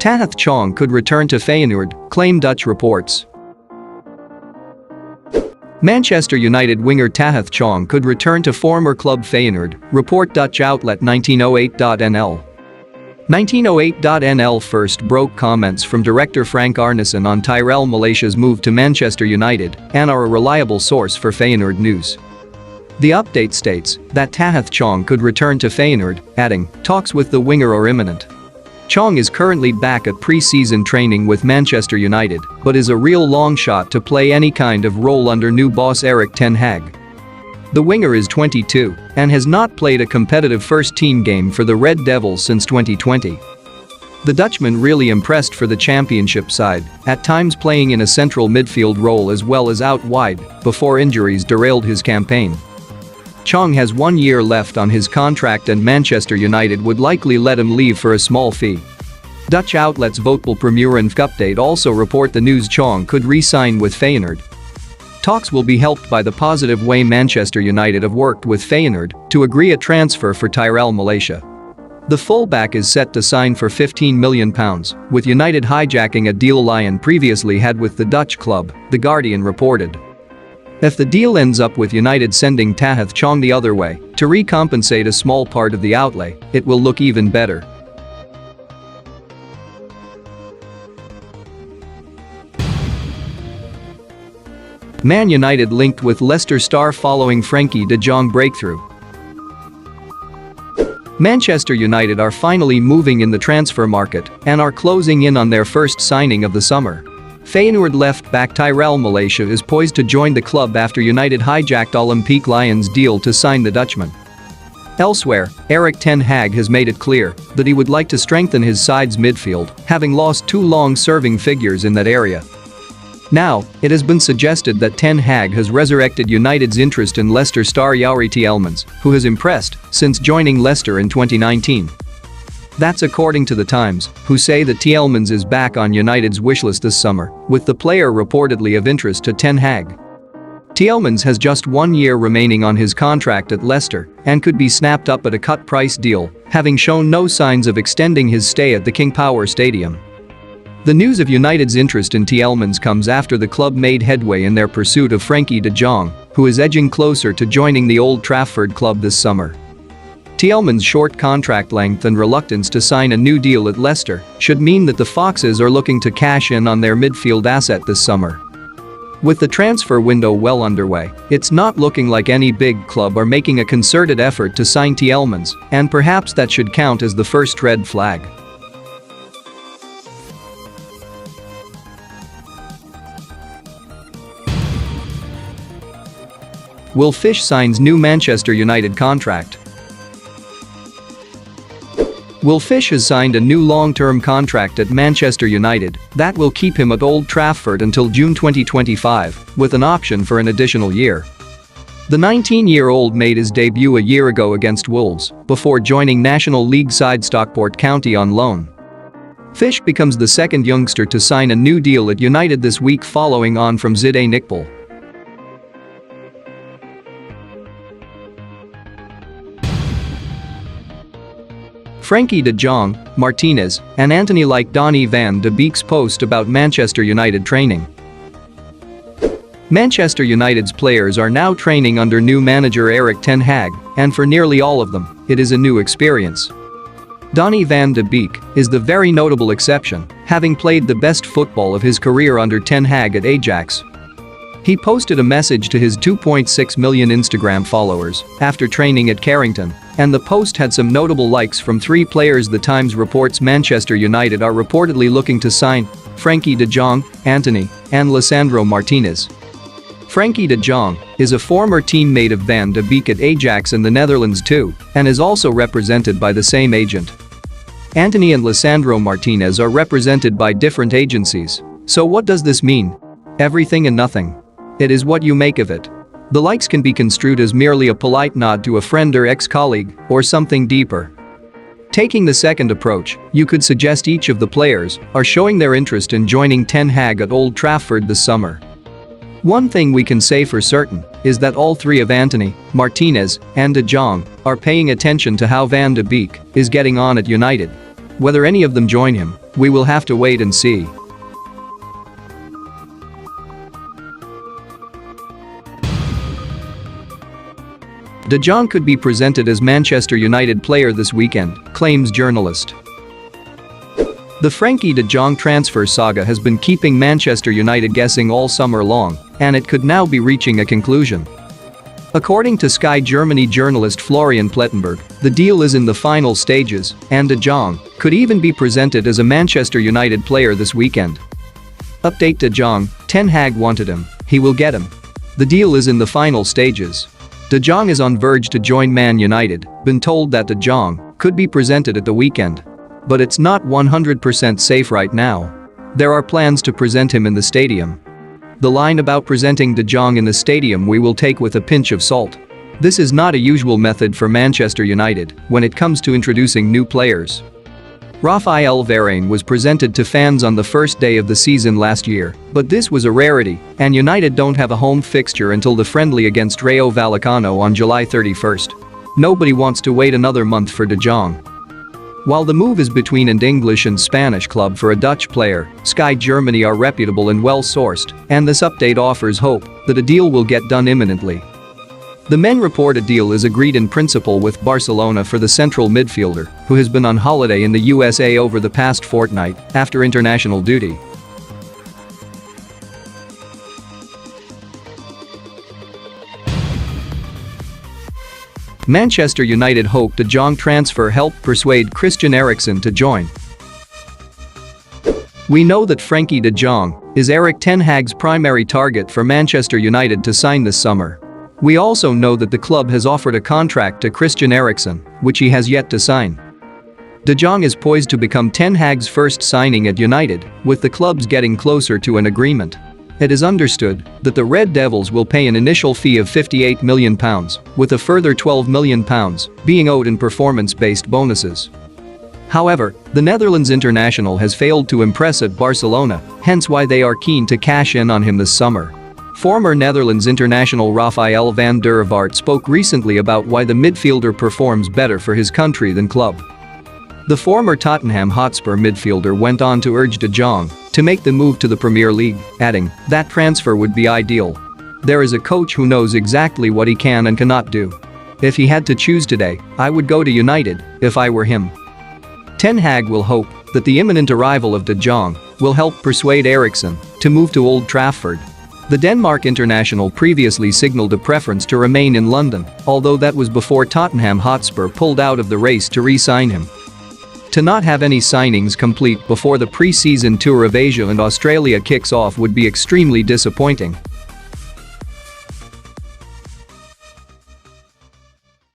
Tahith Chong could return to Feyenoord, claim Dutch reports. Manchester United winger Tahith Chong could return to former club Feyenoord, report Dutch outlet 1908.nl. 1908.nl first broke comments from director Frank Arnesen on Tyrell Malaysia's move to Manchester United and are a reliable source for Feyenoord news. The update states that Tahith Chong could return to Feyenoord, adding, talks with the winger are imminent. Chong is currently back at pre-season training with Manchester United, but is a real long shot to play any kind of role under new boss Erik ten Hag. The winger is 22 and has not played a competitive first-team game for the Red Devils since 2020. The Dutchman really impressed for the championship side, at times playing in a central midfield role as well as out wide, before injuries derailed his campaign. Chong has 1 year left on his contract and Manchester United would likely let him leave for a small fee. Dutch outlets Voetbal Premier and Update also report the news Chong could re-sign with Feyenoord. Talks will be helped by the positive way Manchester United have worked with Feyenoord to agree a transfer for Tyrell Malaysia. The fullback is set to sign for £15 million, with United hijacking a deal Lyon previously had with the Dutch club, The Guardian reported. If the deal ends up with United sending Tahith Chong the other way to recompensate a small part of the outlay, it will look even better. Man United linked with Leicester star following Frenkie de Jong breakthrough. Manchester United are finally moving in the transfer market and are closing in on their first signing of the summer. Feyenoord left-back Tyrell Malaysia is poised to join the club after United hijacked Olympique Lyon's deal to sign the Dutchman. Elsewhere, Erik ten Hag has made it clear that he would like to strengthen his side's midfield, having lost two long-serving figures in that area. Now, it has been suggested that ten Hag has resurrected United's interest in Leicester star Youri Tielemans, who has impressed since joining Leicester in 2019. That's according to The Times, who say that Tielemans is back on United's wishlist this summer, with the player reportedly of interest to ten Hag. Tielemans has just 1 year remaining on his contract at Leicester and could be snapped up at a cut-price deal, having shown no signs of extending his stay at the King Power Stadium. The news of United's interest in Tielemans comes after the club made headway in their pursuit of Frenkie de Jong, who is edging closer to joining the Old Trafford club this summer. Tielemans' short contract length and reluctance to sign a new deal at Leicester should mean that the Foxes are looking to cash in on their midfield asset this summer. With the transfer window well underway, it's not looking like any big club are making a concerted effort to sign Tielemans, and perhaps that should count as the first red flag. Will Fish signs new Manchester United contract? Will Fish has signed a new long-term contract at Manchester United that will keep him at Old Trafford until June 2025, with an option for an additional year. The 19-year-old made his debut a year ago against Wolves before joining National League side Stockport County on loan. Fish becomes the second youngster to sign a new deal at United this week following on from Zidane Iqbal. Frenkie de Jong, Martinez, and Antony like Donny van de Beek's post about Manchester United training. Manchester United's players are now training under new manager Erik ten Hag, and for nearly all of them, it is a new experience. Donny van de Beek is the very notable exception, having played the best football of his career under ten Hag at Ajax. He posted a message to his 2.6 million Instagram followers after training at Carrington, and the post had some notable likes from three players. The Times reports Manchester United are reportedly looking to sign Frenkie de Jong, Antony, and Lisandro Martinez. Frenkie de Jong is a former teammate of Van de Beek at Ajax in the Netherlands too, and is also represented by the same agent. Antony and Lisandro Martinez are represented by different agencies. So what does this mean? Everything and nothing. It is what you make of it. The likes can be construed as merely a polite nod to a friend or ex-colleague, or something deeper. Taking the second approach, you could suggest each of the players are showing their interest in joining ten Hag at Old Trafford this summer. One thing we can say for certain is that all three of Antony, Martinez, and de Jong are paying attention to how Van de Beek is getting on at United. Whether any of them join him We will have to wait and see. Jong could be presented as Manchester United player this weekend, claims journalist. The Frenkie de Jong transfer saga has been keeping Manchester United guessing all summer long, and it could now be reaching a conclusion. According to Sky Germany journalist Florian Plettenberg, the deal is in the final stages, and de Jong could even be presented as a Manchester United player this weekend. Update: de Jong, Ten Hag wanted him, he will get him. The deal is in the final stages. De Jong is on verge to join Man United, been told that de Jong could be presented at the weekend. But it's not 100% safe right now. There are plans to present him in the stadium. The line about presenting de Jong in the stadium we will take with a pinch of salt. This is not a usual method for Manchester United when it comes to introducing new players. Raphael Varane was presented to fans on the first day of the season last year, but this was a rarity, and United don't have a home fixture until the friendly against Rayo Vallecano on July 31st. Nobody wants to wait another month for de Jong. While the move is between an English and Spanish club for a Dutch player, Sky Germany are reputable and well-sourced, and this update offers hope that a deal will get done imminently. The men report a deal is agreed in principle with Barcelona for the central midfielder, who has been on holiday in the USA over the past fortnight after international duty. Manchester United hope de Jong transfer helped persuade Christian Eriksen to join. We know that Frenkie de Jong is Erik ten Hag's primary target for Manchester United to sign this summer. We also know that the club has offered a contract to Christian Eriksen, which he has yet to sign. De Jong is poised to become Ten Hag's first signing at United, with the clubs getting closer to an agreement. It is understood that the Red Devils will pay an initial fee of £58 million, with a further £12 million being owed in performance-based bonuses. However, the Netherlands international has failed to impress at Barcelona, hence why they are keen to cash in on him this summer. Former Netherlands international Raphael van der Vaart spoke recently about why the midfielder performs better for his country than club. The former Tottenham Hotspur midfielder went on to urge de Jong to make the move to the Premier League, adding, "That transfer would be ideal. There is a coach who knows exactly what he can and cannot do. If he had to choose today, I would go to United if I were him." Ten Hag will hope that the imminent arrival of de Jong will help persuade Eriksen to move to Old Trafford. The Denmark international previously signaled a preference to remain in London, although that was before Tottenham Hotspur pulled out of the race to re-sign him. To not have any signings complete before the pre-season tour of Asia and Australia kicks off would be extremely disappointing.